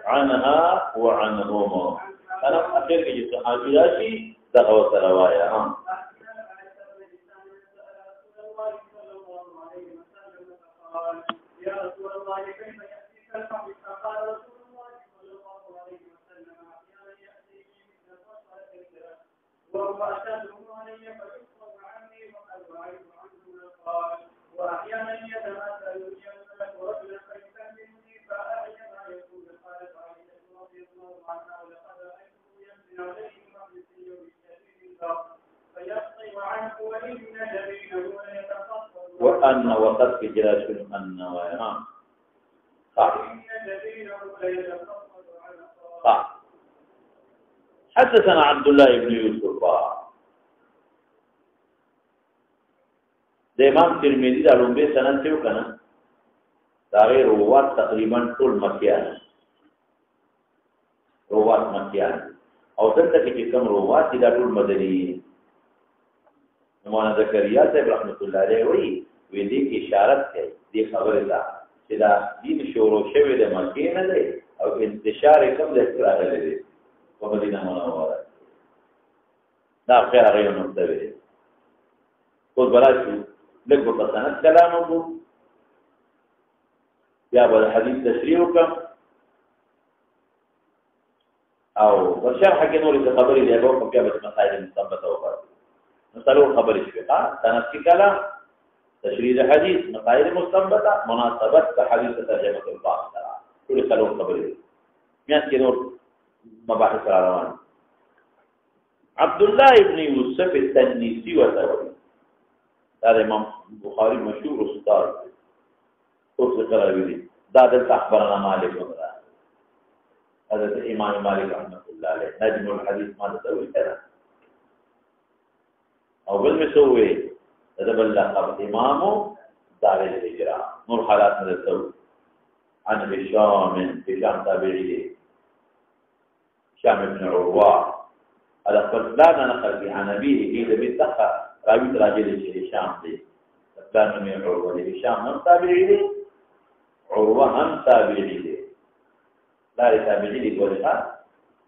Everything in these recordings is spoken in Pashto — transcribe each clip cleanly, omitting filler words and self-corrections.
عنها وعنهم انا اخر کې صحابي راشي دغه روايه ها يا رسول الله كيف يأتيك الحق فقال رسول الله صلى الله عليه وسلم أحيانا يأتيني مثل البشر كثيرا وهو أشدهم علي فيصبر عني وقد رأيت عنه قال وأحيانا يتماثلني الملك رجلا فيكلمني فأعي ما يقول قالت عائشة رضي الله عنها ولقد رأيته يمشي عليه مجلسي بالشديد الضغط فيقطع عنه وإن جبينه ليتفطر وأن وقد جرى أن ويرام صح حدثنا عبد الله بن يوسف د امام ترمذی د لومبه سند ته وکنه دا غیر روات تقریبا ټول مکیان روات مکیان او دلته کې کوم روات دي دا ټول مدني مولانا زکریا صاحب رحمت الله علیه وی دې کې اشاره کوي دې خبره ده چې دا دین شروع شوی د مکې نه دی او انتشار کوم د راغلی دی په مدینه منوره دا خیر هغه نو دی خو براشي لږ په سند کلام وو یا په حدیث تشریح وکم او ورشرح کې نور څه خبرې دی او په بیا به مسائل مثبته وکړو مثلا خبرې شوي سند کې کلام تشریح حدیث مسائل مستنبطه مناسبت کا حدیث ترجمه الباب سره ټول څلور خبرې میاں کې نور مباحث روان عبد الله ابن يوسف التنيسي وتوي دا امام بخاری مشهور استاد او څه راوي دا د اخبارنا مالک وغيرها حضرت امام مالک رحمۃ اللہ علیہ نجم الحديث ما توي کړه او بل مسوي رب الله قبط امامو دار الهجرة نور حالات نرسو عن هشام تابعي هشام بن عروة على فضلان نقل في عن أبيه إذا بيتخى راويت راجل هشام دي فضلان من عروة هشام هم تابعي دي عروة هم تابعي دي لا تابعي دي قولها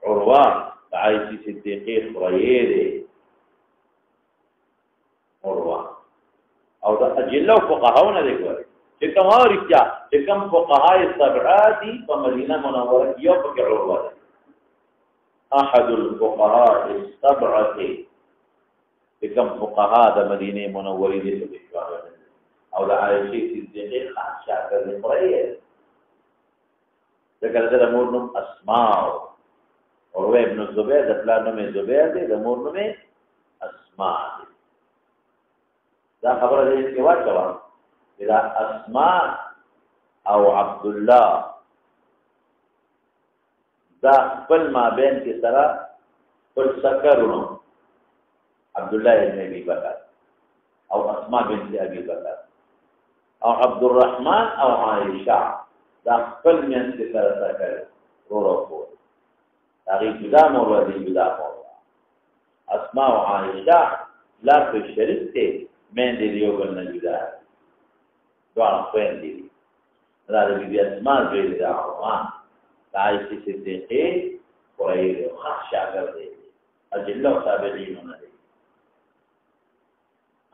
عروة عائشة صديقي خرية دي عروة او دا اجله فقهاونه دي ګوري چې کوم اړتیا چې کوم فقهای سبعه دي په مدینه منوره کې یو پکې عروه ده احد الفقهاء السبعه چې کوم فقها د مدینه منوره دي په شواره او د عائشې صدیقې خاص شاګرد پرې ذکر د مور نوم اسماء او ابن زبیر د پلان نوم زبیر دی د مور نوم اسماء دا خبره دې کې واچوا دا اسماء او عبد الله دا خپل مابین کې سره پر سکرونو عبد الله ابن ابي بکر او اسماء بنت ابي بکر او عبد الرحمن او عائشه دا خپل مین کې سره سکر ورو دا غي جدا مور دي جدا مور اسماء او عائشه لا په شریک ته من دې یو بل نه جدا دوه خويند دي دا دې بیا اسماء دې دا ما عائشه صدیقه قرایه خاص شاګرد دي اجل او تابعین نه دي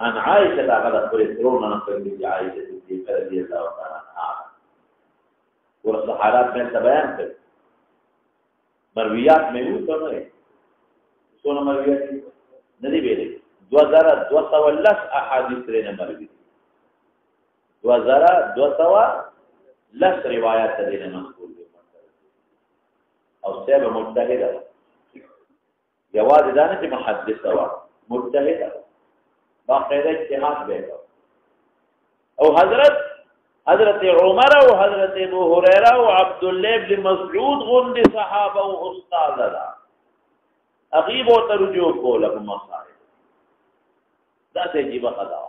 ان عائشه دا غدا پر ترونه نه کوي چې عائشه صدیقه رضی الله تعالی عنها ورته حالات میں بیان کړ مرویات میں وو ته نه څونه مرویات نه دي ویلي 2210 احادیث لري مروي 2210 روایت لري منقول دي او سبب مجتهد جواز دانه چې محدث وا مجتهد باقاعده اجتهاد به او حضرت عمر او حضرت ابو هريره او عبد الله بن مسعود غند صحابه او استاد دا اغيب او ترجو کوله مصائب دا ته جيبه خدا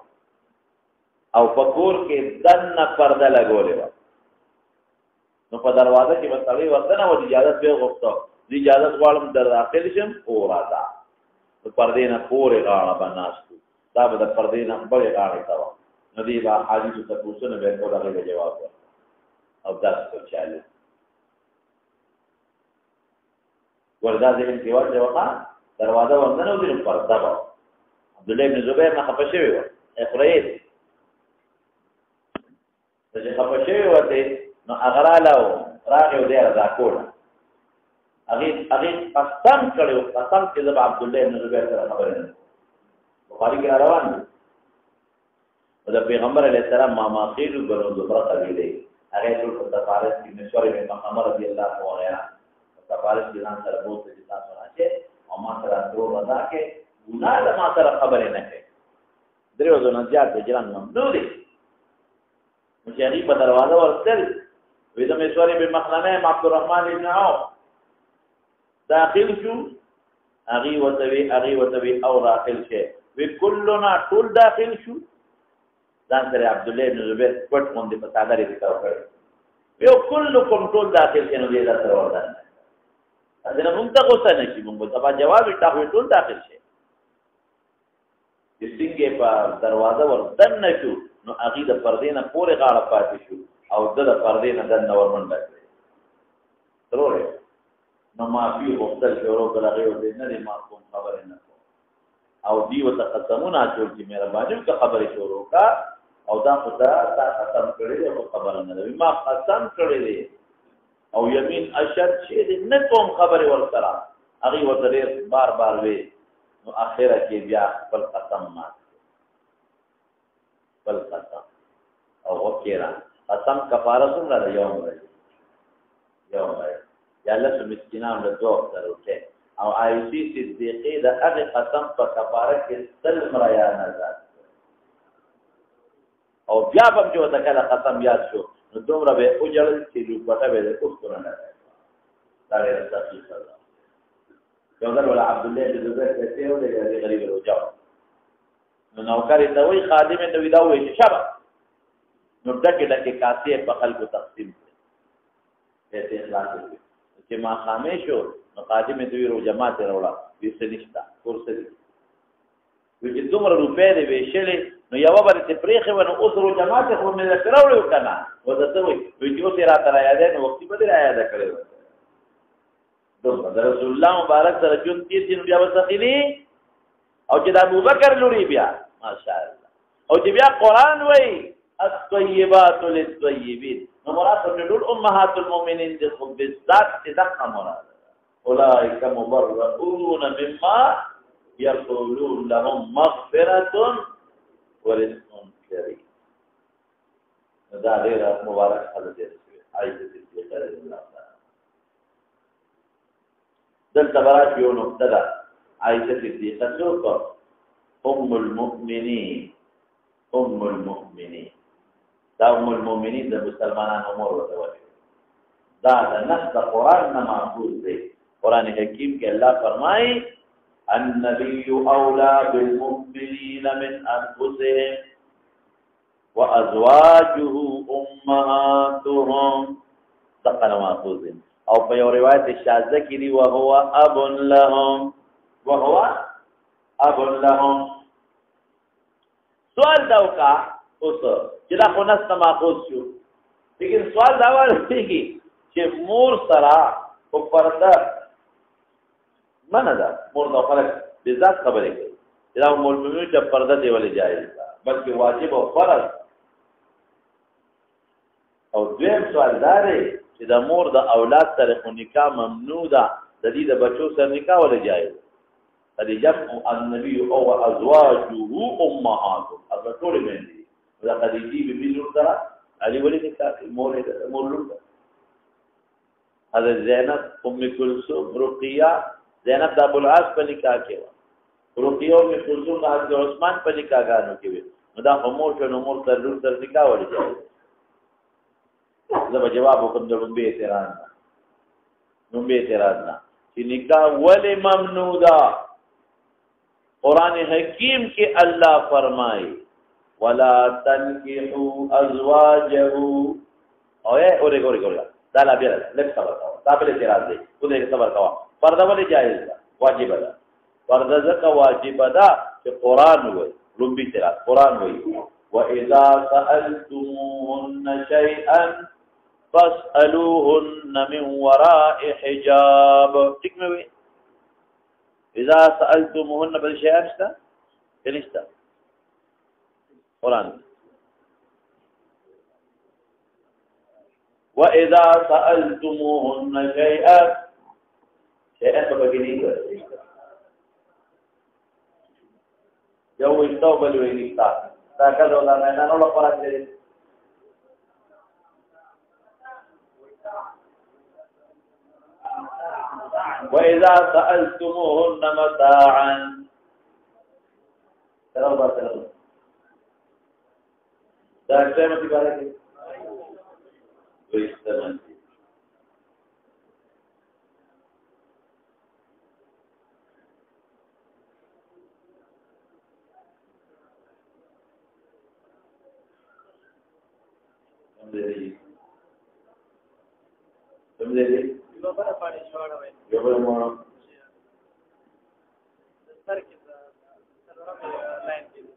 او پکور کې دن پرده لګولې و نو په دروازه کې وسړی ورته نو اجازه به غوښتو اجازه غواړم در داخل شم او راځه د پردې نه پورې غاړه به ناستو دا به د پردې نه بلې غاړې ته وه نو دې به حاجیو تپوسونه به یې کول هغې به جواب ورکړ او داسې به چالو ګوره دا ذهن کې واچوه ښه دروازه ورننوځي نو پرده به عبدالله ابن زبیر نه خفه شوې وه خورې چې خفه شوې وه نو هغه راغله او راغې او دی رضا کوله هغې قسم کړی و قسم چې زه به عبدالله ابن زبیر سره خبرې نه بخاري کې را روان دي د پیغمبر علیه السلام ماماخېل بنو زبره قبیلې هغې ټول په سفارش کې مسور بن مخامه رضي الله عنه وغیره په سفارش کې ځان سره بوتله چې تاسو راشئ او ما سره دروغ ادا کړې ګناه ده ما سره خبرې نه کوي درې ورځو نه زیات هجران ممنوع دی نو چې هغې په دروازه ورتل وی د مسور بن مخامه عبدالرحمن ابن عوف داخل شو هغې ورته وی او داخل شي وی کلنا ټول داخل شو ځان سره عبدالله ابن زبیر پټ غوندې په څادرې کې تاو کړی یو کلکم ټول داخل شي نو دې دا سره ورته نه موږ ته غوسه نه شي موږ سبا جواب وټاو ټول داخل شي چې څنګه په دروازه ور دننه شو نو هغې د پردې نه پورې غاړه پاتې شو او ده د پردې نه دننه ورمنډه کړې ضرور نو معافي غوښتل شروع کړه هغې ورته نه دی ما کوم خبرې نه کوم او دې ورته قسمونه اچول چې مهرباني وکړه خبرې شروع کړه او دا خو تا قسم کړی دی خو خبره نه ده ما قسم کړی دی او یمین اشد شی دی نه کوم خبرې ورسره هغې ورته ډېر بار بار وی نو اخره کې بیا خپل قسم مات خپل قسم او وکړه قسم کفاره څومره ده یو ورځ یا لسو مسکینان له دوه سره وکړي او عایشې صدیقې د هغې قسم په کفاره کې سل مریانه ذات او بیا به هم چې ورته کله قسم یاد شو نو دومره به یې وجړل چې لوپټه به یې د اوښکو نه دا ډېره تکلیفه ده یو ځل ولا عبدالله بن زبیر پیسې ولېږه دې غریب روجا نو نوکر یې ته وایي خادم یې ته وي دا ووایي چې شبه نو ډکې ډکې کاسې په خلکو تقسیم کړې پیسې خلاصې کړې چې ماښامې شو نو خادم یې ته وي روژه ماتې راوړه وي څه نشته کور څه دي وي چې دومره روپۍ دې ویشلې نو یوه به دې پرېښې وه نو اوس روژه ماتې خو مې درته راوړې وو که نه ورته څه وایي وایي چې اوس یې راته رایادی نو وختي به دې رایاده کړې وه دومره د رسول الله مبارک سره ژوند تېر شي نو بیا به سخي او چې د ابوبکر لوري بیا ماشاءالله او چې بیا قرآن وایي الطیبات للطیبین نو مراد په ټول امهات المؤمنین دي خو بالذات چې دغه مراد اولئک مبرؤون مما یقولون لهم مغفرة ورزق کریم دا ډېره مبارک خبره ده عائشة صدیقه رضی الله عنها دلته برات یو نقطه ده عائشة صدیقه څوک ام المؤمنین دا ام المؤمنین د مسلمانانو مور ورته وایي دا د نص د قرآن نه ماخوذ دی قرآن حکیم کې الله فرمایي النبي أولى بالمؤمنين من أنفسهم وأزواجه أمهاتهم دقنا ماخوذ او په یو روایت شاذ کې دی وهو اب لهم سوال دا وکا اوس چې دا خو نست ماخوذ شو لیکن سوال دا ورته چې مور سره په پرده منه ده مور د خلک بذات خبرې کوي چې دا مور مې چې پرده دی ولې جایز ده بلکې واجب او فرض او دویم سوال دا دی چې د مور د اولاد سره خو نکاح ممنوع ده د دې د بچو سره نکاح ولې جایز خدیجه النبي او ازواجه امهاتهم هغه ټول باندې دا خدیجه بیبي لور سره علي ولې نکاح مور لور حضرت زینب ام کلثوم رقیہ زینب د ابو العاص په نکاح کې و رقیہ ام کلثوم د حضرت عثمان په نکاح غانو کې و نو دا امور شنو امور تر لور تر نکاح ولې جایز زما جواب وکم د لومبي اعتراض نه چې نکاح ولې ممنوع ده قرآن حکیم کې الله فرمایي ولا تنكحوا ازواجه اوره دا لا بیا لږ صبر کوه دا بل اعتراض دی خو دې صبر کوه پرده ولې جایز ده واجب ده ورته ځکه واجب ده چې قرآن وایي لومبي تلاوت قرآن وایي وإذا سألتموهن شيئا فاسألوهن من وراء حجاب ٹھیک میں ہوئی اذا سألتموهن بل شيئا نشتا نشتا قرآن وإذا سألتموهن شيئا شيئا فبقي نہیں یو وشتاو بل وی نشتا دا کله ولا میدانو لپاره دي وإذا سألتموهن متاعا ترى بات دا څه متي باندې ويستمن समझे यो बड़ा पानी छोड़ा है यो बड़ा मोनो सर की सरवा में लाइन की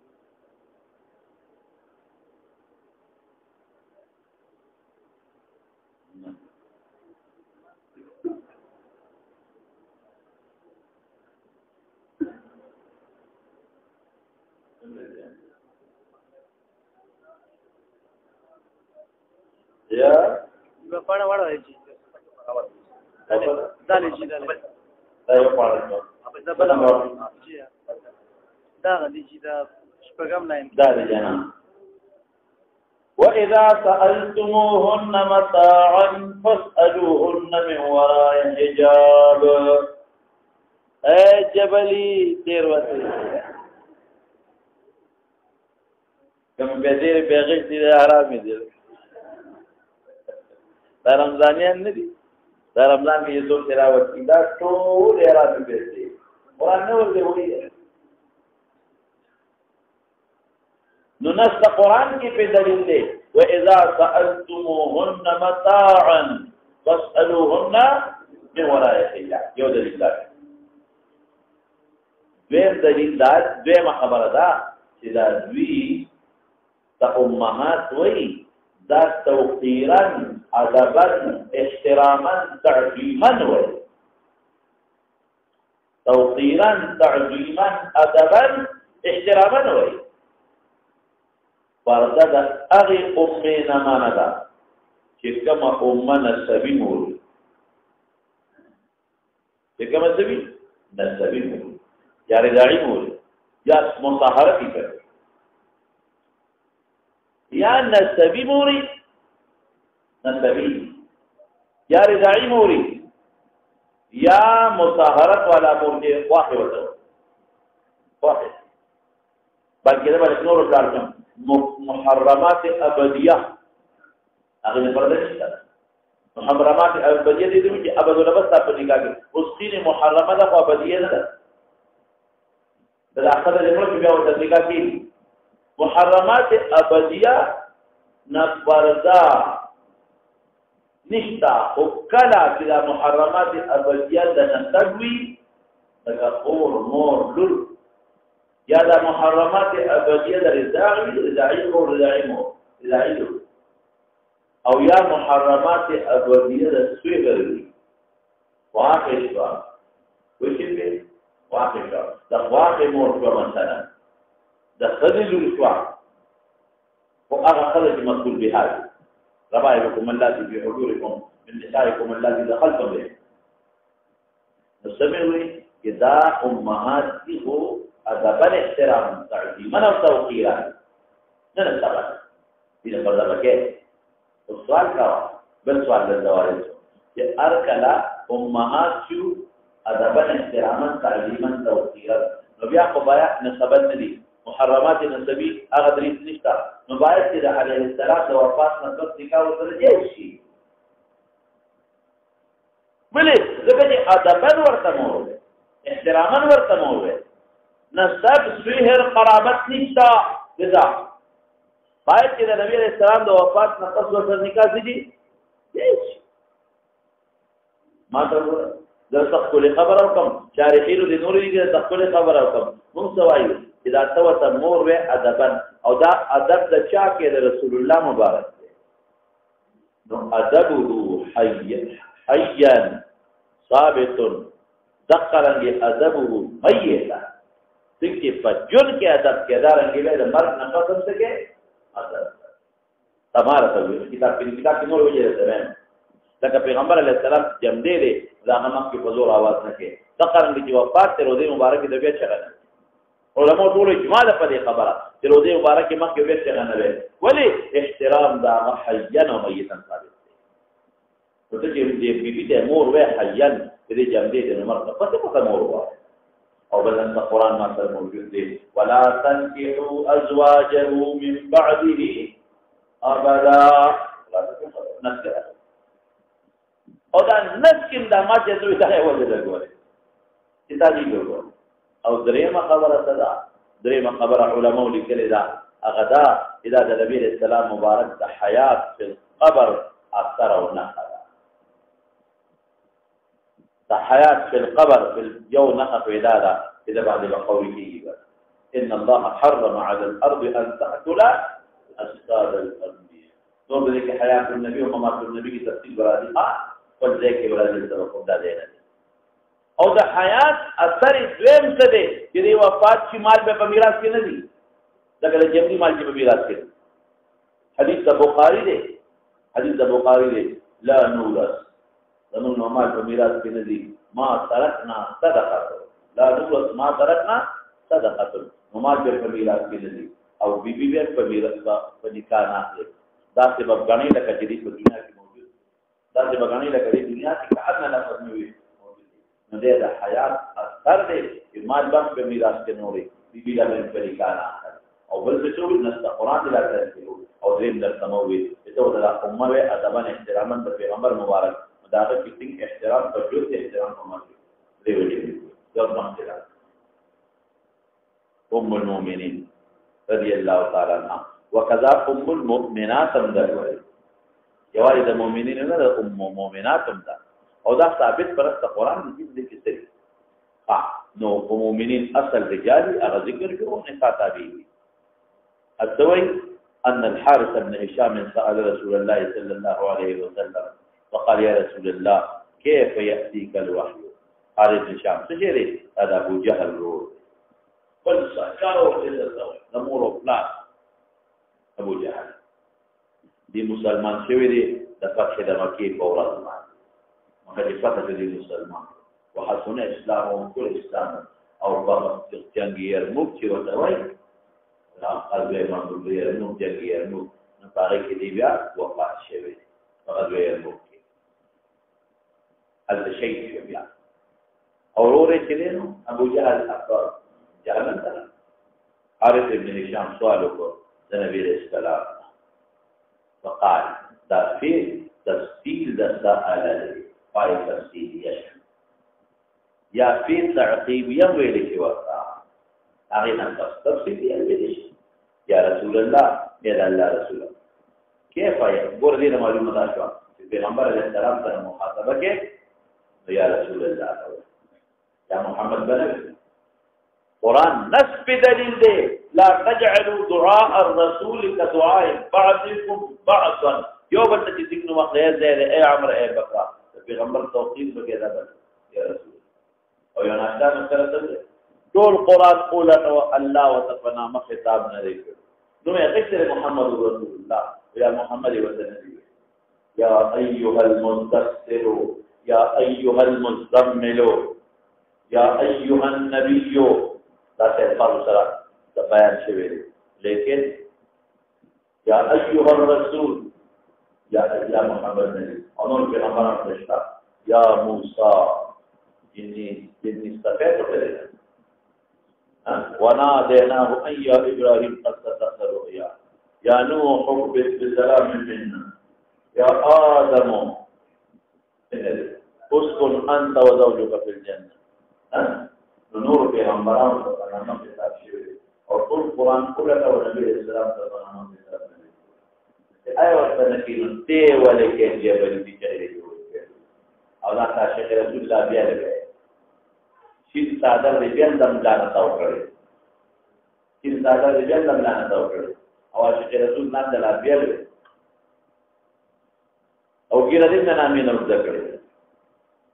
या यो बड़ा बड़ा है जी دالي جي دالي دا یو پاړل دا بل جی دا غدي جی دا شپږم لاین دا دی جنا واذا سالتموهن متاعا فاسالوهن من وراء حجاب اے جبلی دیر وته کوم به دې بغیر دې حرام دي دا رمضانیان نه دي دا رمضان کې یو تلاوت دا ټول اراده کوي قرآن نه ورته وایي نو نص قرآن کې په دلیل دی واذا سالتموهن متاعا فاسالوهن من وراء حجاب یو دلیل دی دویم دلیل دا دویم خبره ده چې دا دوی ته امهات وایي دا توقیرا ادبا احتراما تعظیما وایي توقیرا تعظیما ادبا احتراما وایي پرده د هغې امې نه معنه ده چې کومه امه نسبي مور چې کومه نسبي مور یا رضاعي مور یا مطهره دي کوي یا نسبی موری نسبی یا رضاعی موری یا مطهرت والا مور دې واحد وته واحد بلکې دا باندې نور کارونه محرمات ابدیه هغه پرده نشته محرمات ابدیه دې چې ابد ولا بس په نکاح کې اوس دې محرمه ده او ابدیه ده د اخر د عمر بیا او د نکاح کې محرمات ابدیه نفردا نشتا او کلا چې د محرمات ابدیه د نتوي د اور نور لور یا د محرمات ابدیه د رضاعي او یا محرمات ابدیه د سویګری واقع شو وشي واقع شو د واقع مور په مثلا د خدي لور شو او هغه خلک مسؤل به حال ربائبكم اللاتي في حضوركم من نسائكم اللاتي دخلتم به نسمعوا اذا امهات هو ادب الاحترام تعظيما وتوقيرا ننتبه الى برضه السؤال کا بل سوال للزوارد کہ ارکلا امهات شو ادب احتراما تعظيما توقيرا نو بیا خو بیا نسبت ندي محرمات نسبی هغه دریس نشته نو باید چې د علیه السلام د وفات نه پس نکاح ورسره جایز شي ولې ځکه چې ادبا ورته مور احتراما ورته مور نسب سوهر قرابت نشته لذا باید چې د نبی علیه السلام د وفات نه پس ورسره نکاح شي جایز شي ما ته زه تخکل خبر او کوم شارحینو د نور دي تخکل خبر او کوم موږ سوایو اذا توت مور و ادبا او دا ادب د چا کې د رسول الله مبارک دی نو ادبه حيا ثابت ذكرني ادبه ميتا دغه فجر کې ادب کې دارنګ له مرګ نه قسم څه کې ادب تمہارا ته کتاب کې نور وجه ده لکه پیغمبر علیه السلام جمع دی دا نمک کې په زور आवाज نه کې ذکرنګ چې وفات ته روزي مبارک د بیا چغنه علماء ټول اجماع ده په دې خبره چې روزي مبارک مکه بیا چغنه وي ولی احترام دا حیا او میتا ثابت دی ته چې دې بیبي ته مور وې حیا دې جمع دی د مرګ په مور وای او بلن قرآن ما سره موجود دی ولا تنكحوا ازواجه من بعده ابدا نسکه او دا نسکن دا ما چې دوی ته وځي لګوري چې تا دې ګورو او درېمه خبره ده درېمه خبره علماء لیکلي دا هغه دا اذا د نبی اسلام مبارک د حیات فی القبر اثر او نخره د حیات فی القبر فی یو نخره اذا دا اذا بعد بقوله ان الله حرم على الارض ان تاكل اجساد الانبياء تو بذلك حیات النبی و ممات النبی کی تفصیل برادی پر ځای کې ولادت سبب دا دی او د حیات اثر دویم څه دی چې د وفات چې مال په میراث کې نه دی دغه جمعي مال چې په میراث کې حدیث د بخاری دی حدیث د بخاری دی لا نورث زمون مال په میراث کې نه دی ما ترکنا صدقه لا نورث ما ترکنا صدقه مال په میراث کې نه دی او بیبي به په میراث په نکاح نه اخلي دا سبب غني لکه چې په دنیا کې موجود دا سبب غني لکه د دنیا کې کله نه لفظ نه وي نو دې د حیات اثر دی چې مال باندې په میراث کې نوري بیبي لا په نکاح نه اخلي او بل څه چې نست قرآن دی راځي او دې در سموي ته د امه او ادبان احتراما د پیغمبر مبارک داغه کې احترام په جوړ احترام کومه دی ویلي یو مخکره ام المؤمنین رضی الله تعالی عنها وکذا ام المؤمنات هم ده یوازې د مؤمنین نه د ام مؤمنات هم ده او دا ثابت پرسته قرآن دې کې څه نو مؤمنین اصل رجال هغه ذکر کوو نه خاطبي الدوي ان الحارث بن هشام سأل رسول الله صلى الله عليه وسلم وقال يا رسول الله كيف يأتيك الوحي حارث بن هشام سجري هذا ابو جهل رو بل سكروا للزوج نمور بلاس ابو جهل دي مسلمان شوی دي د فتح د مکه په ورځ باندې مکه فتح دي مسلمان وحسن اسلام او کل اسلام او په جنگ يرموک چې وته وای لا قلبه باندې يرموک جنگ يرموک نو پاره کې دی بیا وفات شوی قلبه يرموک هذا شيء بیا اورورې چې نو ابو جهل اکبر جهل تر حارث بن هشام سوال وکړ د نبی رسول الله وقال دا في تفصيل ده سأل پای تفصیل یا في تعقیب یا ویل کې وتا هغه نه تفصیل یا ویل یا رسول الله یا الله رسول کیف ګور دې معلومه ده چې پیغمبر علیه السلام سره مخاطبه کې یا رسول الله یا محمد بن قرآن نصب دلیل دے لا تجعلوا دعاء الرسول كدعاء بعضكم بعضا یو بل ته ذکر نو وخت زید اے عمر اے بکر پیغمبر توقیف وغیرہ بل یا رسول او یا ناشتا سره ټول قرآن قولت او الله وتعالى ما خطاب نه دی نو یې ذکر محمد رسول الله یا محمد وسلم یا ایها المدثر یا ایها المزمل یا ایها النبی دا الفاظ سره د بیان شوی لیکن یا ایها الرسول یا محمد نبی انور پیغمبران فرشتہ یا موسی انی استفیت کړل وناديناه ان يا ابراهيم قد صدقت الرؤيا يا نوح اهبط بسلام منا يا ادم اسكن انت وزوجك في الجنه نور پیغمبران ته نام کتاب شوی او ټول قرآن کله او نبی اسلام ته نام کتاب دی آیا ورته کې نو ته ولې کې دی بل دي چې او دا عاشق رسول الله بیا لګي چې صادر دې بیا دم ځان تاو کړی چې صادر دې بیا دم ځان تاو کړی او عاشق رسول الله د لا بیا لګي او ګیره دې نه نامې نو ذکر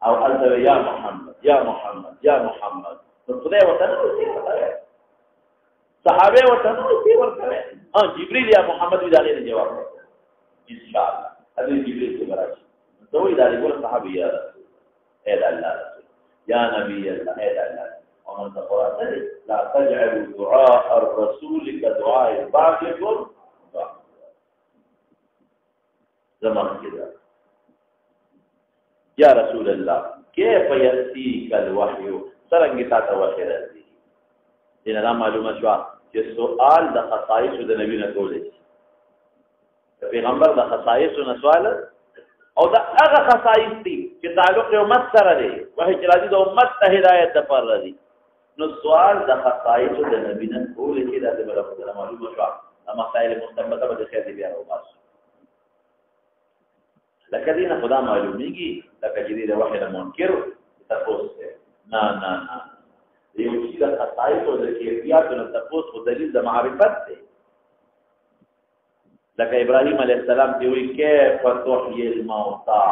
او الته یا محمد یا محمد یا محمد نو خدای وته نو صحابه وته نو ورته ها جبريل یا محمد دې دغه جواب ان شاء الله حضرت جبريل سے براشي دوی دا ټول صحابه یا رسول اے الله رسول یا نبی الله اے الله او من تقرأ لا تجعلوا دعاء الرسول كدعاء بعضكم زمان كده یا رسول الله كيف يأتيك الوحي سرنګ تا ته وحی راځي دینه دا معلومه شو چې سوال د خصائص د نبی نه کولې پیغمبر د خصائص نه سوال او دا هغه خصائص دي چې تعلق امت سره دی وحی چې راځي د امت ته هدایت پر راځي نو سوال د خصائص د نبی نه کولې چې د بل معلومه شو مسائل مستنبطه به خیر دی بیا راوباس لکه دینه خدا معلومیږي لکه چې د وحی نه منکر تاسو نه نه نه یو چې د خصائص او د کیفیت نو تاسو دلیل د معرفت دی لکه ابراهيم عليه السلام دی وی کیف تحيي الموتى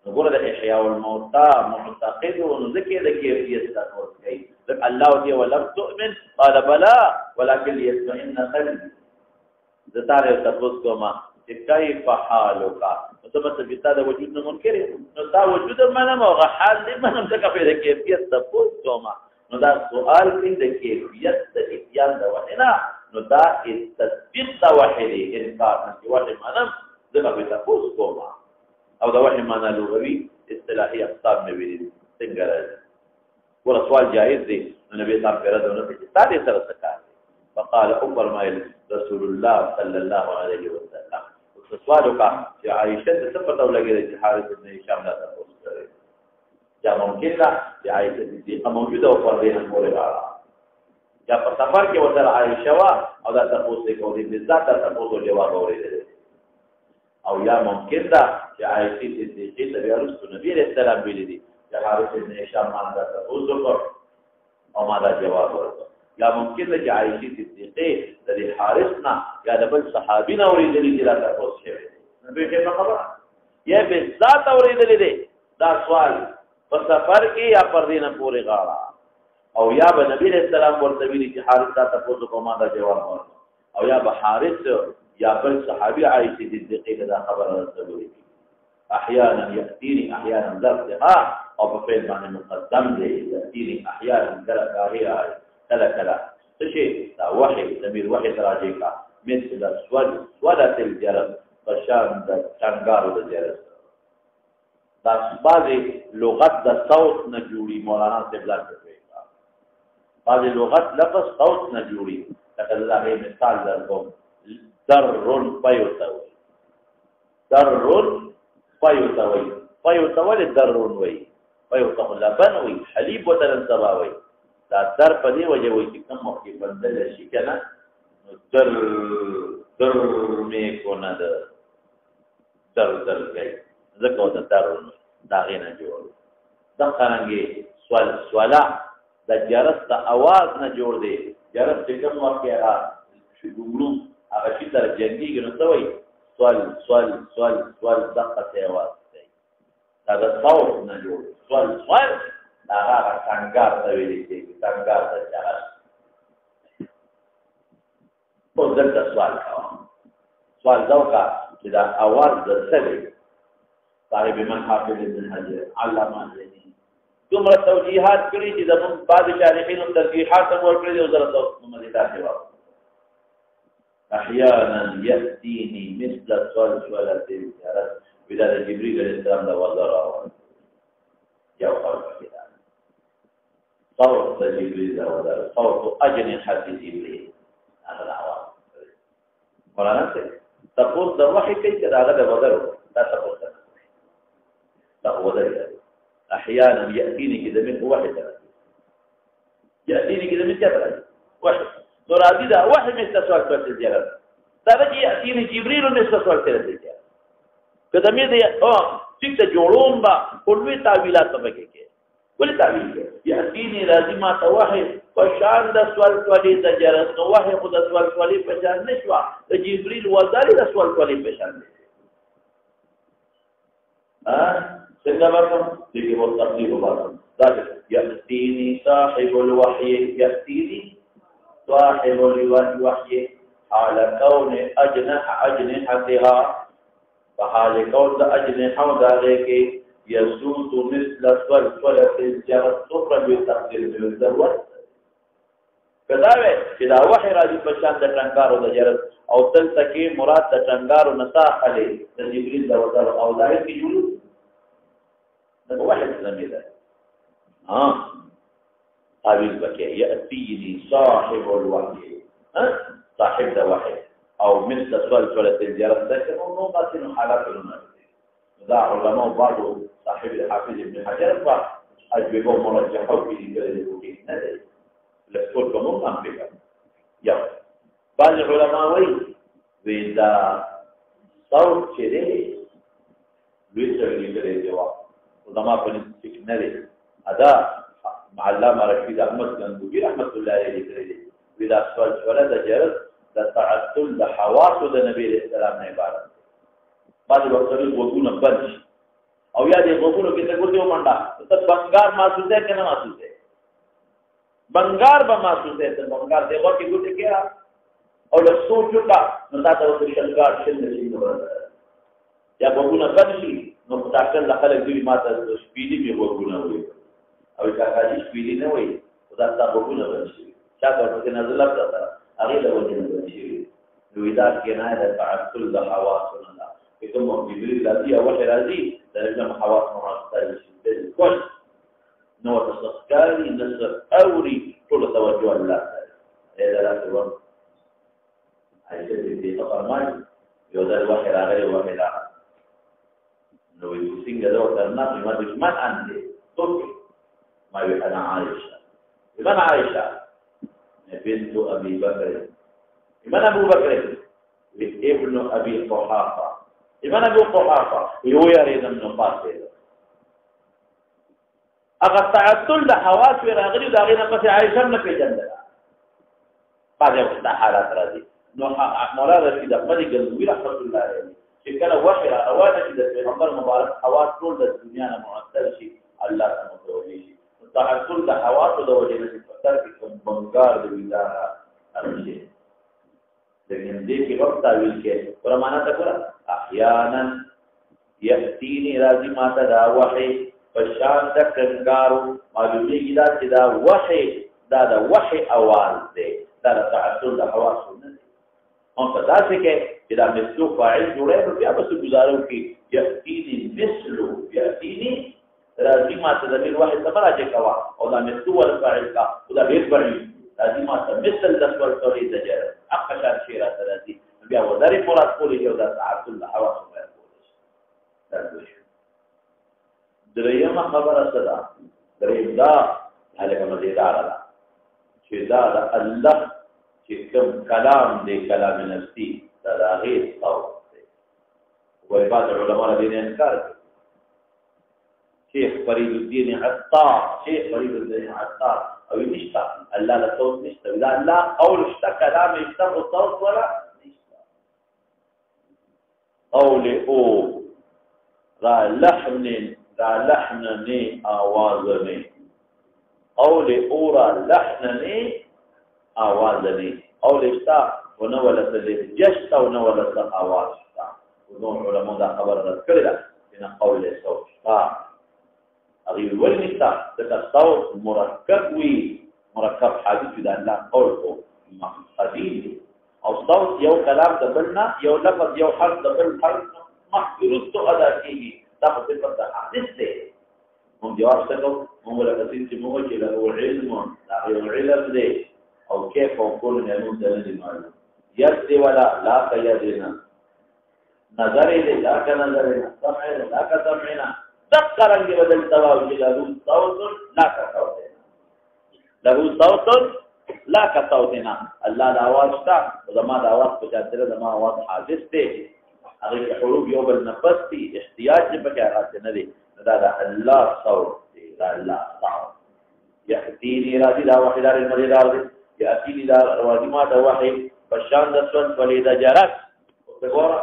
وګوره د احیاء الموتى معتقد او ذکر د کیفیت تاسو کوي ځکه الله دی ولم تؤمن قال بلا ولكن ليطمئن قلبي ذاتره تاسو کوما كيف حالك ثم ثبت هذا وجود منكر نو دا وجود منم او حال دې منم څنګه په کیفیت تاسو کوما نو دا سوال کې د کیفیت د اتیان د وحینا نو دا تصدیق د وحی انکار نه وحی منم څنګه په تاسو کوما او دا وحی معنا لغوي اصطلاحي اقسام نه ویلي څنګه راځي ور سوال جائز دی نبی صاحب پیرادونه چې تاسو سره څه فقال عمر ما رسول الله صلى الله عليه وسلم سوالو کا چې عائشہ د څه پتو لګی چې حارث ابن هشام لا تاسو کوي یا ممکن ده چې عائشہ دې موجوده او پر دې پورې راځي یا په سفر کې وتر عائشہ وا او دا تاسو کوي د ذات تاسو جواب اورېدل او یا ممکن ده چې عائشہ دې د رسول نبی رسول الله ویلي دي چې حارث ابن هشام ما دا تاسو او ما دا جواب ورکړ یا ممکن ده چې عائشہ صدیقه د حارثنا یا د بل صحابین اوریدلې دي دا تاسو شوی نبی څه خبره یا به ذات اوریدلې دي دا سوال په سفر کې یا پر دینه پورې غاړه او یا به نبی رسول الله ورته ویلي چې حارث دا تاسو کومه دا جواب ورکړ او یا به حارث یا بل صحابي عائشہ صدیقه دا خبره ورته احيانا ياتيني احيانا ذاتها او په فعل باندې مقدم دی ياتيني احيانا ذاتها کلا کلا څه دا وحی زمير وحی راځي کا مثل سوالت الجرس فشان د څنګهارو د جرس دا بعضی لغت د صوت نه جوړي مولانا سبلان کوي بعضی لغت لفظ صوت نه جوړي لکه دا غي مثال درکوم درون پيوتوي درون پيوتوي پيوتول درون وي پيوتول لبن وي حليب وتل سباوي دا در په دی وجه وي چې کوم وخت بدل شي کنه در می کو نه در کوي زکه دا درون دا غینه جوړ دا څنګه سوالا د جرس د आवाज نه جوړ دی جرس چې کوم وخت را شګوړو هغه چې تر جنګي نو څه وي سوال دغه आवाज دی دا د صوت نه جوړ سوال دا هغه څنګه ته ویلي چې څنګه ته چاره په دغه سوال دا کا چې دا आवाज د سړي صاحب من حافظ ابن حجر علامه دي دومره توجیهات کړی چې زمون بعض شارحین او ترجیحات ورکړي او زره ممددات جواب احيانا ياتيني مثل سوالة الجرس بلا جبريل عليه السلام دا وزرا يا خالق صوت جبريل دا وزرا صوت اجنحة جبريل هذا العوام مولانا سے تقول دا وحي كي كده هذا وزرا لا تقول لا وزرا احيانا ياتيني كده من واحد ياتيني كده من كده واحد نورادي دا واحد مستسوال کرتے جرس دا چې ياتيني جبريل مستسوال کرتے جرس کدمې دې ٹھیک ته جوړوم با ټولوي تعویلات پکې کې ولې تعویل کې یاتینی راځي ما ته وحی په شان د سوال کولی د جرس نو وحی خو د سوال کولی په شان نشو د جبرئیل وزاري د سوال کولی په شان دی څنګه ورته دغه وو تقدیر وباسم دا یاتینی صاحب الوحی یاتینی صاحب الوحی حال كون أجنحتها فحال كون أجنحة ذلك يسوط مثل صلصلة الجرس صفرا بتقدير من الضرورة كذا إذا وحي راجي بشان تشنكار ولا جرس أو تلتكي مراد تشنكار ونساء عليه جبريل دوتر أو ذلك يجوز ده واحد زميل قابل بكي يأتيني صاحب الوحي صاحب ده واحد او مثل سلسلة الجرس لكن هو باطن حالات المناسبة ذا علماء بعض صاحب الحافظ ابن حجر فأجبه مرجحه في ذلك ندري لسكول كمون ما فيها يو بعض العلماء وإذا صوت شده ليسر لكره جواب علماء فنسك ندري هذا معلم رشيد أحمد كنبوجي رحمة الله عليه لكره وإذا سلسلة الجرس د تعطل د حواس د نبی رسول الله نه عبارت بعض وختونه وګونه بند او یا دې وګونو کې ته ګوتو منډه ته بنگار محسوسه کنه محسوسه بنگار به محسوسه ته بنگار دې ورته ګوتې کې او له سوچو کا نو تاسو د شلګار شل نه شي یا وګونه بند شي نو تاسو د خلک دې ماته سپیډي به وګونه وي او کاږي سپیډي نه وي دا تاسو وګونه بند شي تاسو ورته نظر لګا هغه له وجه نه شي نو دا کې نه د تعطل د حواسونه ده کوم جبريل راځي او راځي د لږه حواس مرتبط شي د کوم نو تاسکاري نظر اوري ټول توجه الله تعالی دا راځي عائشة دې فرمایي یو ځل وحی راغلی وحی راغلی نو یې څنګه دا ورنه ما دې ما اندې توګه ما وی انا عائشة بنت أبي بكر من أبو بكر ابن أبي قحافة من أبو قحافة يريد من قاتل أقد تعطل لحواس وراغلي وداغينا قصي عائشة من في جنة بعد يوم حالات راضي مولا رشيد أحمد قلبي رحمة الله عليه كان وحي أوانا كده في عمر مبارك حواس طول الدنيا معطل شيء الله متولي شيء تعطل لحواس ودوجه كم بنگار د ویلاره ارشي لیکن دې کې وخت تعویل کې پرمانه تکړه احیانا یاتینی راضی ماته دا وحی بشان د کنګارو معلومی کی دا چې دا وحی دا اواز دی دا تعطل د حواس نه دی او په داسې کې چې دا مثلو فاعل جوړه نو بیا بس گزارو کې یاتینی مثلو یاتینی راضی ماته د وحی سمراجه کوا او دا مثلو والفاعل کا دا غیر بری راضی ماته مثل د سوال توری د جر اقشار شیرات راضی بیا وزاري مراد کولی یو دا تعطل د حواس نه دی درېمه خبره صدا درېم دا هله مزیدار ده چې دا الله چې کوم کلام دی کلام نفسي دا غیر صوت دی وای بعض علماء دې انکار کوي شيخ فريد الدين عطار او نشتا الله لا صوت نشتا اذا الله قول اشتا كلام اشتا صوت ولا نشتا قول او را لحن ني آواز ني قول او را لحن ني آواز ني قول اشتا ونولت جشتا ونولت آواز اشتا ونوع علماء دا خبر رد کرده ان قول صوت اشتا اغير ولنستا تتصوت مركب حديث ده الله قوله قديم او صوت يو كلام دبلنا يو لفظ يو حرف دبل حرف محفرست ادا کیږي دا په صفت حدیث ده هم جواب څنګه موږ له تاسو چې موږ چې له علم دا یو علم ده او كيف وكل نمون دلني معلوم يد ولا لا قيدنا نظر لا كنظرنا سمع لا كسمعنا تقرن بدل تواو له صوت لا كصوتنا له صوت لا كصوتنا الله د आवाज تا زما د आवाज په چادر زما आवाज حادث دی هغه حروف یو بل نفس دي احتیاج دې پکې راځي نه دي دا الله صوت دی دا الله صوت يأتيني رادي دا وحدار المدار دي يأتيني دا روادي ما دا وحي فشان دا سون وليدا جرس وتقورا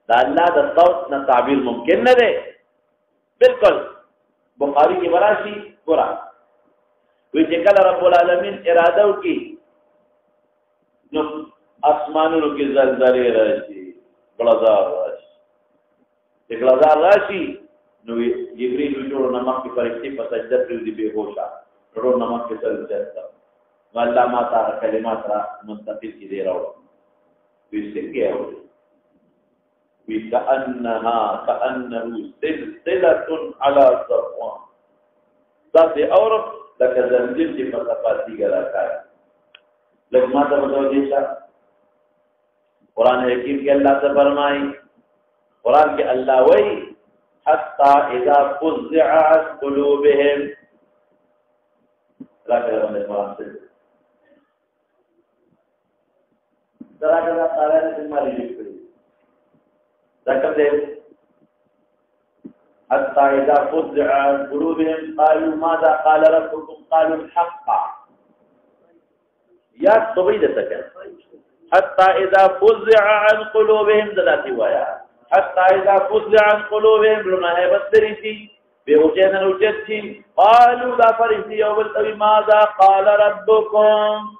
دا الله دا صوت نا تعبير ممكن نه ده بالکل بخاری کی براشی برا وی چې رب العالمین اراده وکي نو اسمانونو کې زلزلې راشي غلزار راشي چې غلزار راشي نو جبريل وجوړ نمک کې فرشتي په سجده کې دی به هوښه ورو نمک کې سجده والله ما تعالی کلمات را مستقل کې دی راو ویسکه كأنه سلسلة على صفوان ذات اورف لك زنجل في فلسفاتي غلاكار لك ما تبدو قرآن حکیم کے اللہ سے فرمائی قرآن کے اللہ وی حتی اذا فزع عن قلوبهم راکر بندے قرآن سے راکر تعالیٰ نے تمہاری لکھ کری راکر دے حتی اذا فزع عن قلوبهم قالوا ماذا قال ربكم قالوا الحق یا صبی دے سکر حتى إذا فزع عن قلوبهم ذلاتي ويا حتى إذا فزع عن قلوبهم لما هي بسريتي بوجهنا وجدتي قالوا لا فريتي يوم التوي ماذا قال ربكم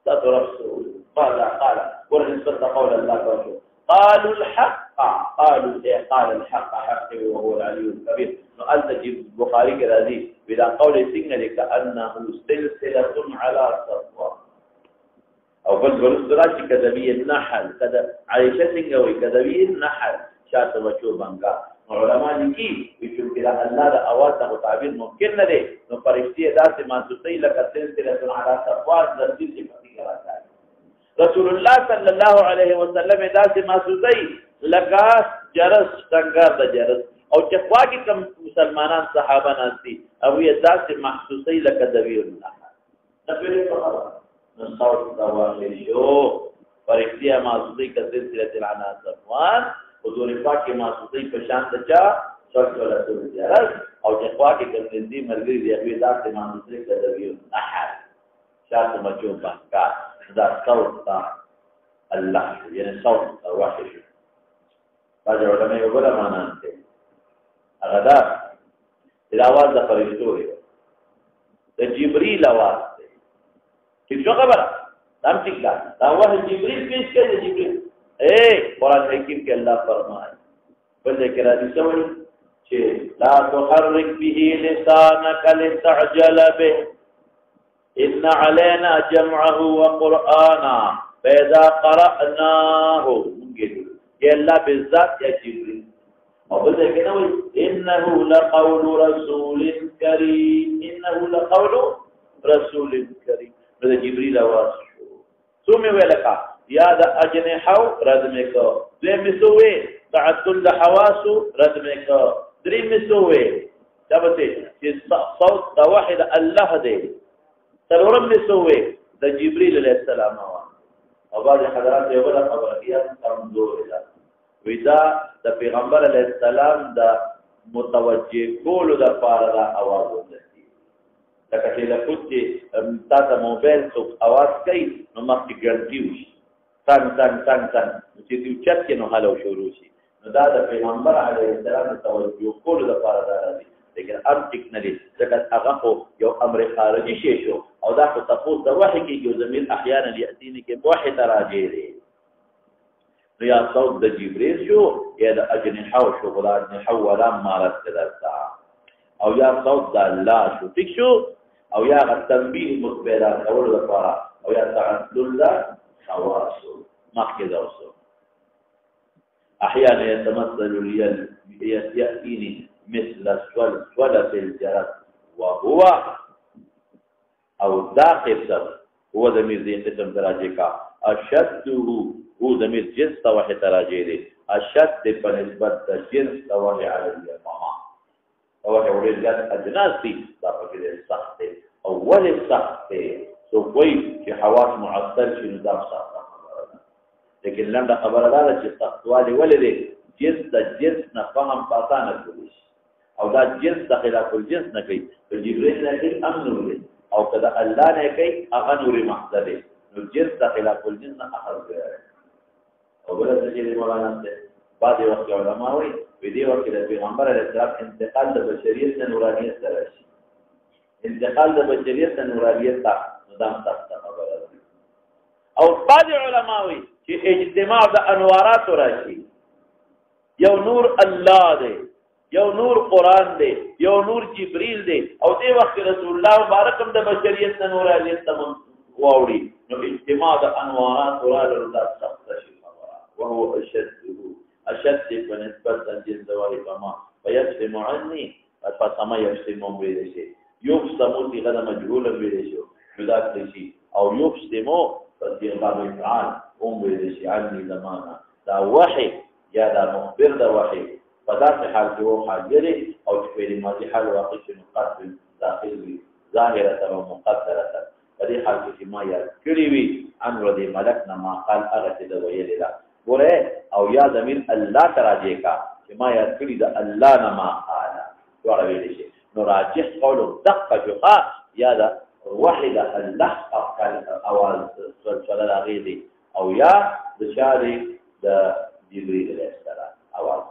تترسول ماذا قال ورسل قول الله تعالى قالوا الحق قالوا إيه قال الحق حقه وهو العلي الكبير نقلت جيب البخاري كذا بلا قول سنة كأنه سلسلة على صفوان او بل برسرات كذبي النحل كذا عائشة سنگوي كذبي النحل شاته وچو بنگا علماء لکی وچو كلا الله دا آواز دا تعبير ممكن نده نو فرشتي ذات ما تطيع لك سلسلة على صفوات ذاتي صفتي كراتا رسول الله صلى الله عليه وسلم ذات ما تطيع لك جرس تنگار دا جرس او چخوا کی کم مسلمانان صحابہ ناستی او یہ ذات محسوسی لك دبير النحل نفر فقط نصوت دواخل شو فرقتيا معصوصي كسلسلة العنا صفوان حضور پاک معصوصي پشان تچا شرط الجرس او جخواك كسلسلة مرغري ديخوي ذات معصوصي كدبير النحل شاط مجوب بانكار ذا صوت الله يعني صوت دواخل شو باجر علماء يقول مانا انت اغدار الآواز دا فرشتوه دا جبريل آواز شو خبر دام ٹھیک دا وحی جبریل پیش کرے جبریل قرآن حکیم کے اللہ فرمائے بلے کرا دی سوئی چھے لا تحرک به لسانك لتعجل به ان علينا جمعه وقرآنا فإذا قرأناه یہ اللہ بالذات یا جبریل اور بلے کرا انه لقول رسول کریم انه لقول رسول کریم ده جبريل آواز شو سومي ویلکا یا دا اجنحو ردمه کو دوی مسووی تعدل دا حواسو ردمه کو دری مسووی جابتی چی صوت دا واحد اللہ دے سلورم مسووی دا جبريل علیہ السلام آوان او بعض حضرات یولا خبرقیات کمزور دا ویدا دا پیغمبر علیہ السلام دا متوجه کولو دا پارا آواز ہوتا لکه چې لکه چې تاسو موبایل څوک आवाज کوي نو مخکې ګرځي وي څنګه چې دې چت کې نو حالو شروع شي نو دا د پیغمبر علیه السلام توجه کول لپاره دا راځي لیکن ام ټیکنالوژي ځکه هغه خو یو امر خارجي شی شو او دا خو تاسو د وحي کې یو زمير احيانا ياتيني کې وحي تراجي دي نو یا صوت د جبريل شو یا د اجنحه شو غلاد حولا مارت درتا او یا صوت د الله شو ٹھیک شو او یا تنبیه مقبله کول لپاره او یا تعدل خواص مخکې اوسو احيانا يتمثل لي ياتيني مثل سلسلة الجرس وهو او داخل هو ضمير ذي قسم دراجه کا اشده هو ضمير جنس توحي تراجه دي اشد بنسبت جنس توحي على اليمامه توحي ولله اجناس دي دا فكره سخت اول سخت سو کوئی چې حواس معطل شي نو دا سخت لیکن لنډه خبره دا ده چې سختوالی ولې دی جنس د جنس نه فهم په اسانه کولی شي او دا جنس د خلاف الجنس نه کوي که جبرایل نه کوي هم نور دی او که د الله نه کوي هغه نور محض دی نو جنس د خلاف الجنس نه اخذ کوي او بله څه چې دی مولانا دی بعضې وخت علما وایي په دې وخت کې د پیغمبر علیه السلام انتقال د بشریت نه نورانیت ته راشي انتقال د بشریت نه نورانیت ته نو دا هم سخته خبره ده او بعضې علما وایي چې اجتماع د انواراتو راشي یو نور الله دی یو نور قرآن دی یو نور جبریل دی او دې وخت رسول الله مبارک هم د بشریت نه نورانیت ته واوړي نو اجتماع د انواراتو راغلو دا سخته شي خبره وهو اشد بنسبت الجنس والفما فيسلم عني فسما يسلم ویل شي يقسم صيغه مجهولا ویل شي مذاکر شي او يقسم صيغه افعال ویل شي عني زمانہ دا وحي یا دا مخبر دا وحي فذات حال جو حاضر او في ماضي حال واقع مقدر داخل وي ظاهره او مقدره په حال کې ما یا کړی وي ان ردی ملک نه ما قال هغه چې دا ویل لا ګوره او یا زمين الله تراجه کا چې ما یا کړی دا الله نه ما قال ورته ویل شي نو راجح قول دقه جوقا یا دا وحید الله قال اواز صلی الله علیه او یا د شاری د جبريل علیه السلام اواز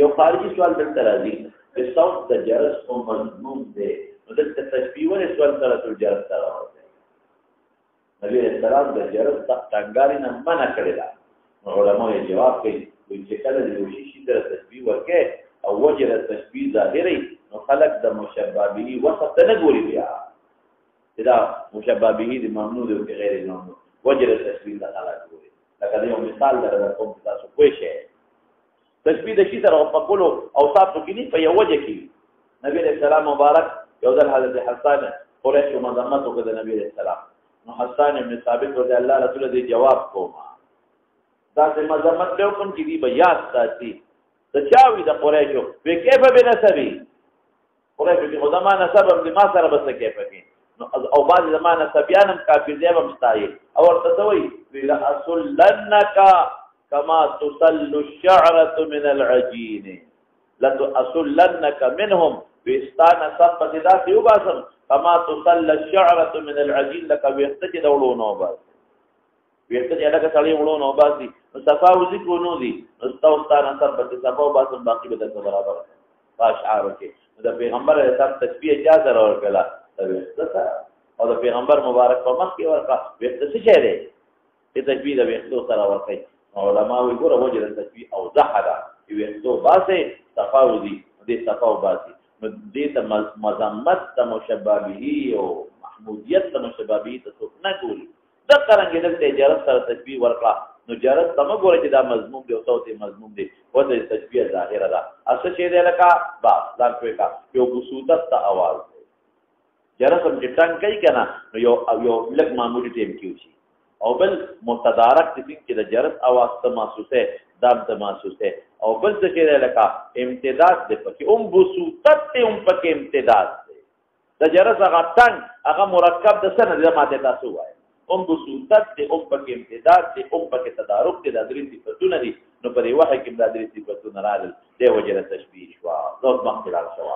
یو خارجي سوال دلته راځي د صوت د جرس او مضمون دی نو د تشبیه ولې سوال سره د جرس سره راځي نبی اسلام د جرس د څنګهاري نه منع کړی دا علماء یې جواب کوي چې کله د یو شي سره تشبیه ورکې او وجه د تشبیه ظاهري نو خلق د مشبه به وسط نه ګوري بیا دا مشبه به د ممنوع او غیر ممنوع وجه د تشبیه د خلق ګوري لکه یو مثال درکوم تاسو کوی شي تشبیه د شي سره په کولو اوصاف کې نه په یو وجه کې نبی اسلام مبارک یو د حضرت حسن قریش مذمت وکړ د نبی اسلام نو حسن ابن ثابت رضی الله رسول دې جواب کوما دا څه مذمت له کوم چې دی بیا ساتي د چاوي د قریشو په کیف بنسبي قریش چې خدما نسب د ما سره بس کیف کې او بعض زمانه سبيانم کافر دی هم مستای او ورته وی لا اصلنك كما تصل الشعره من العجين لا اصلنك منهم باستان سبت ذات يباسم كما تصل الشعره من العجين لك ويستجد ولونو بس ویته چې لکه سړی وړو باسي نو صفاو ذکر نو دي استوستان سبت صفاو باسم باقي به د برابر اشعار کې د پیغمبر حساب تشبیه اجازه ورکړه او د پیغمبر مبارک په مخ کې ورکړه ویته څه چي دی چې تشبیه د ویته سره ورکړي علماء وی ګوره وجه د تشبیه او ځحدا ویته باسه صفاو دي دې صفاو باسي نو دې ته مذمت د مشبه به او محمودیت د مشبه به ته څوک نه کوي دا څنګه دلته جرس سره تشبیه ورکړه نو جرس تم ګوره چې دا مضمون دی او صوت مضمون دی او د تشبیه ظاهره ده اصل شی دی لکه با ځان کوي کا یو بصوتت ته आवाज جرس هم چې ټنګ کوي کنه نو یو لک معمولی ټیم کیو شي او بل متدارک چې د جرس आवाज ته محسوسه دام ته محسوسه او بل څه دی لکه امتداد دی پکې بصوتت ته پکې امتداد دی د جرس هغه ټنګ هغه مرکب د سند ماته تاسو وایي بصوتت دی پکې امتداد دی پکې تدارک دی د درې صفاتونه دي نو په دې وحی کې د درې صفاتونه راغلي دی وجه تشبیه شو ذات مخکلال شو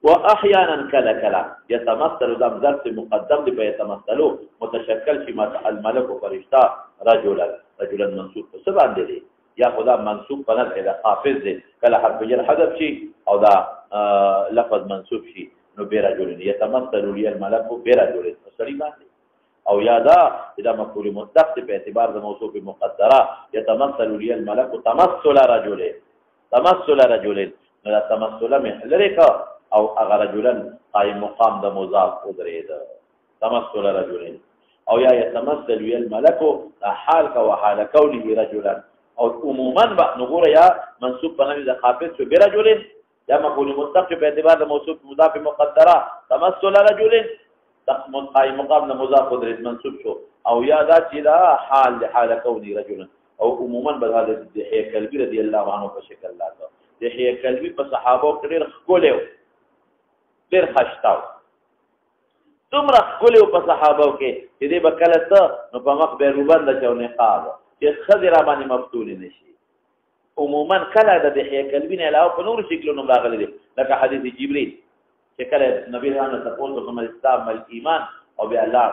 واحيانا كلا يتمثل ذم ذات مقدم دی په يتمثلو متشکل شي مت الملك فرشتہ رجلا منصوب څه باندې دی یا خدا منصوب په نه د حافظ دی کله حرف جر حذف شي او دا لفظ منصوب شي نو برجل يتمثل لي الملك برجل صحیح باندې او یادا اذا مفعول مطلق په اعتبار د موصوف مقدره يتمثل لي الملك تمثل رجل نو تمثل محلرک او اگر رجلا قائم مقام د مضاف ودرید تمثل رجل او یا يتمثل لي الملك حال وحال كونه رجلا او عموما نقول یا منصوب بنوی د خافض شو برجل یا مفعول مطلق په اعتبار د موصوف مضاف مقدره تمثل رجل قائم مقام د مضاف ودرید منصوب شو او یا دا چې دا حال كونه رجلا او عموما به د دحیه کلبی رضی الله عنه په شکل لاته دحیه کلبی په صحابه کې ډېر خولې ډېر خشتاو څومره خولې په صحابه کې چې دې بکله ته نو په مخ به روبند چونه قاله چې خضر باندې مفتول نشي عموما کله د هیکل بین علاوه په نور شکلونو راغلي دي لکه حدیث جبرئیل چې کله نبی رحمت الله تاسو کوم اسلام مل ایمان او بیا الله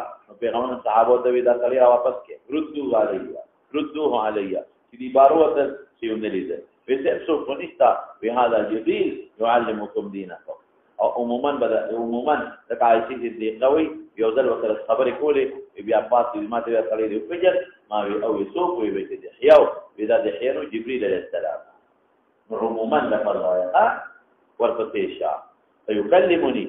پیغمبر صحابه ته وی دا کړی را واپس کې ردوه علیا چې دی بارو ته سیونه لیدل ویسه سو فنستا بهذا جبريل يعلمكم دينكم او عموما د عائشہ صدیقه وی یو ځل وکړه خبرې کولې بیا پاتې ماته وی کړې دی فجر ما وی او سو کوی وی چې یو بدا د خیر جبريل علیه السلام عموما د فرمایا ورپسې شاه فيكلمني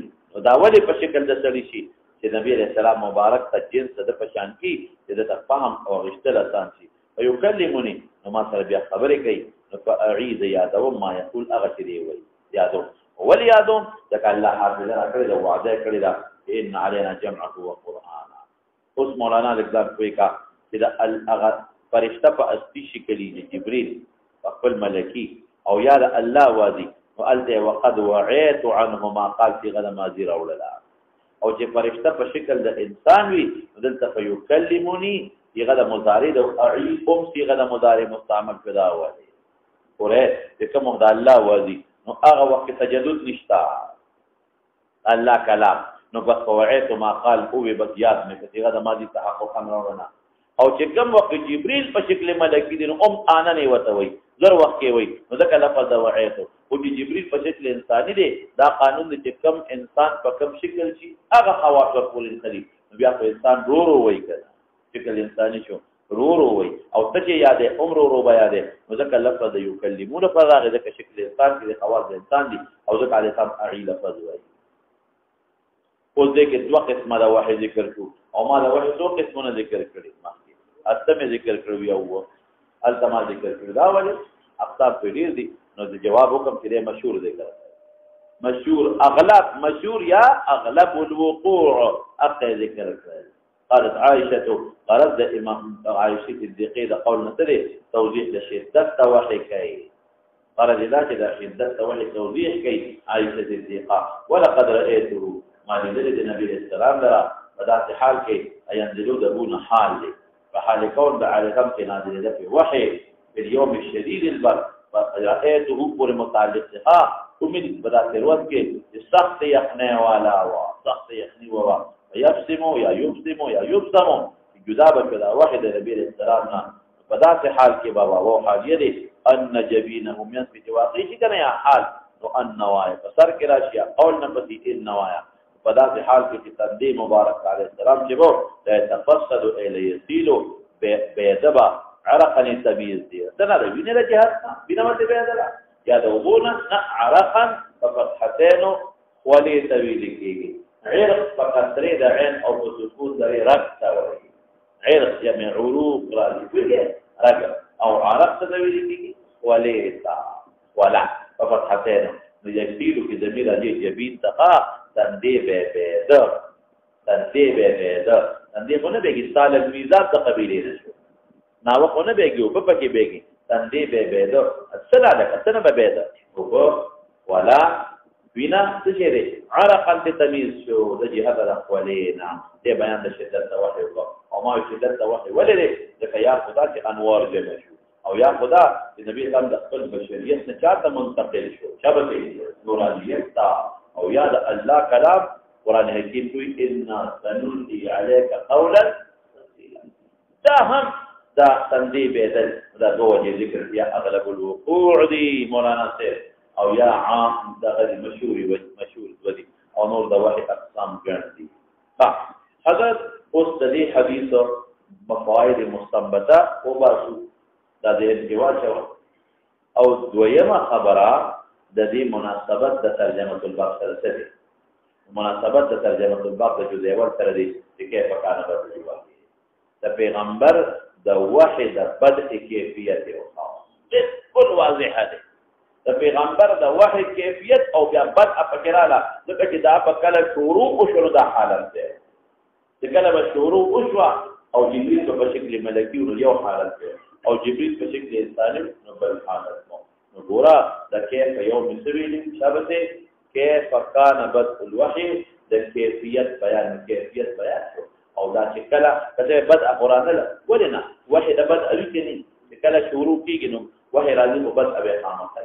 دا ولې په شکل د سړي شي چې نبی علیہ السلام مبارک ته جنس د پشان کی چې د فهم او غشتل آسان شي فيكلمني نو ما سره بیا خبرې کوي فاعيذ یادوم ما يقول هغه چې دی وی یادوم ول یادوم ځکه الله حافظ راکړي دا وعده کړی دا ان علينا جمعه وقرانا اوس مولانا لکدار کوي کا چې دا هغه فرشتہ په اصلي شکل دی جبريل خپل ملکی او یا الله وادي وقالته وقد وعيت عنه ما قال في غد ما زير اوللا او چې فرشتہ په شکل د انسان وي دلته فيكلمني في غد مضارع او اعيكم في غد مضارع مستعمل پیدا وایي اوره چې کوم د الله وادي نو هغه وخت تجدد نشتا الله کلام نو بس وعيت ما قال هو بقيات میں في غد ما دي تحقق امرنا او چې کوم وخت جبريل په شکل ملکی دي نو انا نه وته وي زر وخت کې وي نو ځکه لفظ وعيت او چې جبريل په شکل انساني دی دا قانون دی چې کم انسان په کم شکل شي هغه خواص ورکول انساني بیا په انسان رو وي کړه شکل انساني شو رو وي او ته چې یادې عمر رو بیا دی نو ځکه لفظ یکلمون په هغه ځکه شکل انسان کې خواص د انسان دي او ځکه علی سم اعلی لفظ وي اوس دې کې دوه قسمه د واحد ذکر شو او ما د واحد دوه قسمونه ذکر کړي مخکې اته ذکر کړو یو التما ذکر کړو دا ولې اقسام په ډیر دي نو د جواب حکم چې مشهور دی کړه مشهور اغلب مشهور یا اغلب الوقوع اقه ذکر کړه قالت عائشه قالت امام عائشه صدیقه د قول نتره توضیح د شدت وحی کوي قال اذا كده شدت وحی توضیح کوي عائشه صدیقه ولقد رايته ما نزل النبي السلام لرا بدات حال کې اينزلوا دبون حال دي فحال كون بعالم کې نازل ده په وحی په اليوم الشديد البرد فرأيته پر متعلق ها امید بدا ثروت کې سخت یخنه والا وا سخت یخنی وا یبسم یا یبسم جدا بکدا واحد نبی السلام نا بدا سے حال کې بابا وہ حاجی دي ان جبینه من في واقعي چې کنه یا حال نو ان نوایا فسر کې راشیا قول نبتی ان نوایا بدا سے حال کې تندی مبارک علیہ السلام چې وو تفسد الی یسیلو بيدبا عرقا تمیز دی دنا د وینې له جهات بنا مته بيدلا یا د وبونا عرقا ففتحتين ولي طويل کیږي عرق فقطره د عين او سکون د رق تاوي عرق جمع عروق راځي رق او عرق طويل کیږي وليتا ولا ففتحتين نجيبو کې ضمیر راځي جبین تقا تندې به تندې خو نه بهږي سال میزات د قبیلې نشو ناو خو نه بهږي او په پکې بهږي تندې به ده اصله ده کتنه به ده او ولا بنا تجري عرقا تمیز شو د جهاد الاقوالنا دې بیان د شدت توحید او ما شدت توحید ولې ځکه یا خدا چې انوار جمع شو او یا خدا چې نبی اسلام د خپل بشریت نه چاته منتقل شو شبکه نورانیت او یا د الله کلام قرآن حکیم کوئی انا سنلقي عليك قولا ثقيلا دا هم دا تندی بدل دا دو وجه ذکر یا اغلب الوقوع دی مولانا سے او یا عام دا غیر مشهور ودی او نور دا واحد اقسام گرد دی حضرت اس دلی حدیث مفاید مستنبطه او باسو دا دې انتوا شو او دویمه خبره د دې مناسبت د ترجمه الباب سره ده مناسبت د ترجمه الباب د جزء اول سره دي چې کیف کانه بدلی واقعي د پیغمبر د وحی د بدء کیفیت او خاص بالکل واضح ده د پیغمبر د وحی کیفیت او بیا بدء فکراله ځکه چې دا په کله شروع او شروع د حالت ده چې کله به شروع وشو او جبريل په شکل ملکی او یو حالت ده او جبريل په شکل انساني نو بل حالت نو ګورا د کیف یو مسویل شابته کیف کان بدء الوحی د کیفیت بیان شو او دا چې کله کته بد قرآن له ولنا وحي د بد الکني کله شروع کیږي نو وحي راځي په بد ابي خامخ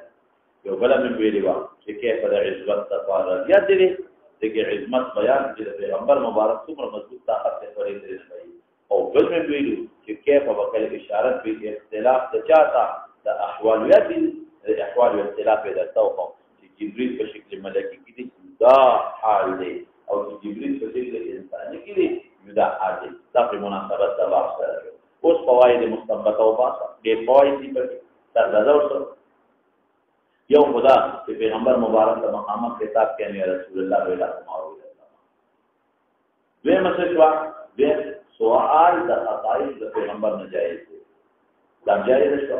یو بل من ویلی وا چې کیف د عزت تفاضل یا دې دغه عظمت بیان چې د پیغمبر مبارک څومره مضبوط طاقت ته ورې درې او بل من ویلو چې کیف وکړي اشاره په اختلاف د چاته د احواليات د احوال او اختلاف د توقع چې جبريل په شکل ملکی کې دي دا حال دی او چې جبريل په شکل انساني کې دي دا حال دی دا په مناسبت د باب سره اوس فواید مستنبطه او باسه د فواید په سردازو سره یو خدا چې پیغمبر مبارک ته مقامه خطاب کوي رسول الله صلی الله علیه وسلم دوی مسله د سوال د عقاید د پیغمبر نه جایز دی دا جایز شو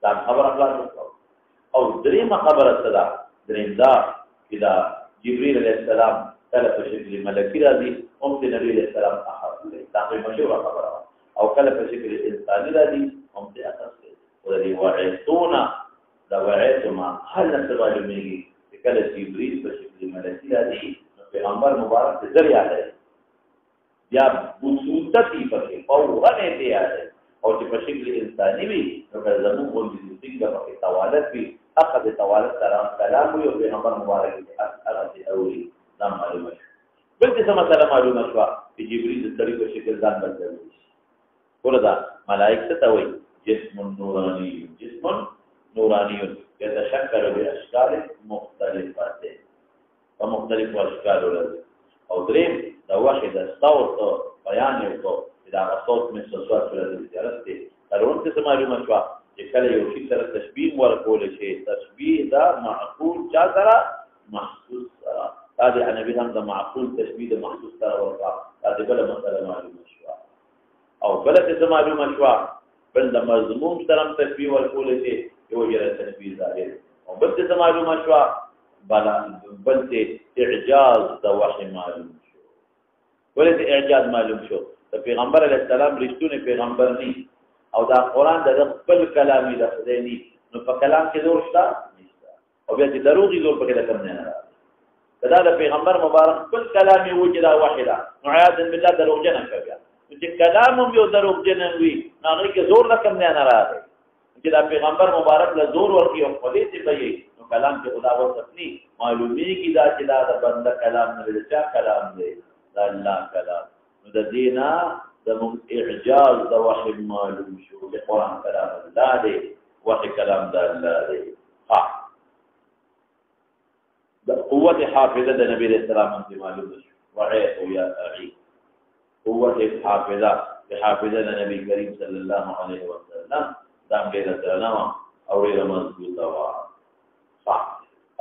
دا خبر خلاص شو او دریمه خبره صدا دریم دا چې دا جبرئیل علیه السلام کله په شکل ملکی راځي او د نبی علیه السلام احد دی دا مشهور خبره او کله په شکل انساني راځي هم د اصل او د وعیتونه دا وعیتما هل نسبه میږي چې کله جبرئیل په شکل ملکی راځي پیغمبر مبارک ته ذریعہ دی یا بصوصتی پکې فورا نه دی راځي او چې په شکل انساني وي نو زموږ غوږی څنګه په توالت وي اخذ توالت سره کلام یو پیغمبر مبارک ته اثر اوري دا معلومه بل څه مسله معلومه شو چې جبرئیل د طریق په شکل ځان بدلوي وردا ملائکه ته وایي جسم نورانی يتشكل باشكال مختلفه ومختلف اشكال او دریم دا واحد صوت بیان یو دا صوت مثل صوت ولري درسته ترون څه معلومه شو چې کله یو شی سره تشبیه ورکول شي تشبیه دا معقول چا سره محسوس سره دا نبی هم دا معقول تشبیه د محسوس سره ورکا دا بل مسله معلومه شو او بل څه معلومه شو بل د مضمون سره تشبیه ورکول شي یو یې تشبیه ظاهر او بل څه معلومه شو بل څه اعجاز د وحی معلوم شو ولې اعجاز معلوم شو د پیغمبر علی السلام رښتونه پیغمبر ني او دا قران د خپل کلامي لفظي ني نو په کلام کې زور شته او بیا چې دروغي زور پکې لکم نه راځي دا د پیغمبر مبارک خپل کلامي وجدا واحده معاذ بالله دروغجن کوي چې کلام هم یو دروغجن وي هغه کې زور لکم نه راځي چې دا پیغمبر مبارک له زور ورکی او خپلې ته وي نو کلام کې خدا ورتني معلومي کی دا چې دا د بنده کلام نه لچا کلام دی دا الله کلام نو د دینا د اعجاز د وحی معلوم شو د قران کلام الله دی وحی کلام د الله دی ها د قوت حافظه د نبی رسول الله د معلوم شو وحی او یا اعي قوت حافظه د حافظه د نبی کریم صلی الله علیه وسلم دا ډیره درنه او ډیره مضبوطه و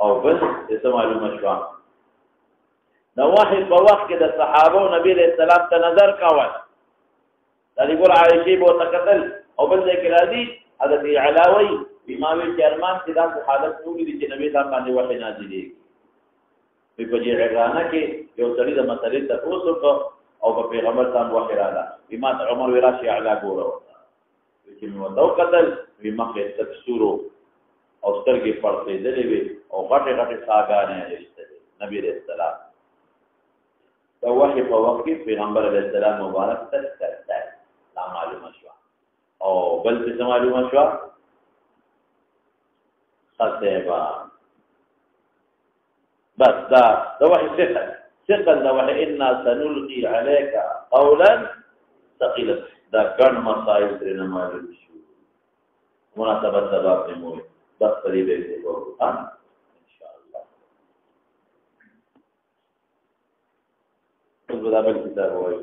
او بل څه معلومه شو نو واحد په وخت کې د صحابه او نبی له سلام ته نظر کاوه دا دی ګور عائشہ بو تکتل او بل ځکه راځي حضرت علاوی امام جرمان چې دا حالت نوري دي چې نبی صاحب باندې وحی نازلې په جهرانه کې یو سړي د مسلې ته اوسو او په پیغمبر صاحب وحی راځه امام عمر وراشي اعلی ګورو چې نو دا قتل ویمخه تکسورو او سترګې پړتې دلې وي او غټه غټه ساګانې لري نبی رسول الله دا وحی په وخت کې پیغمبر علیه السلام مبارک تذکر دا معلومه شو او بل څه معلومه شو خطبه بس دا وحی ثقل دا وحی ان سنلقي عليك قولا ثقيلا دا ګڼ مسائل ترې معلوم شو مناسبت سبب نه بس پرې به وګورو ان شاء الله خپل کتاب وایي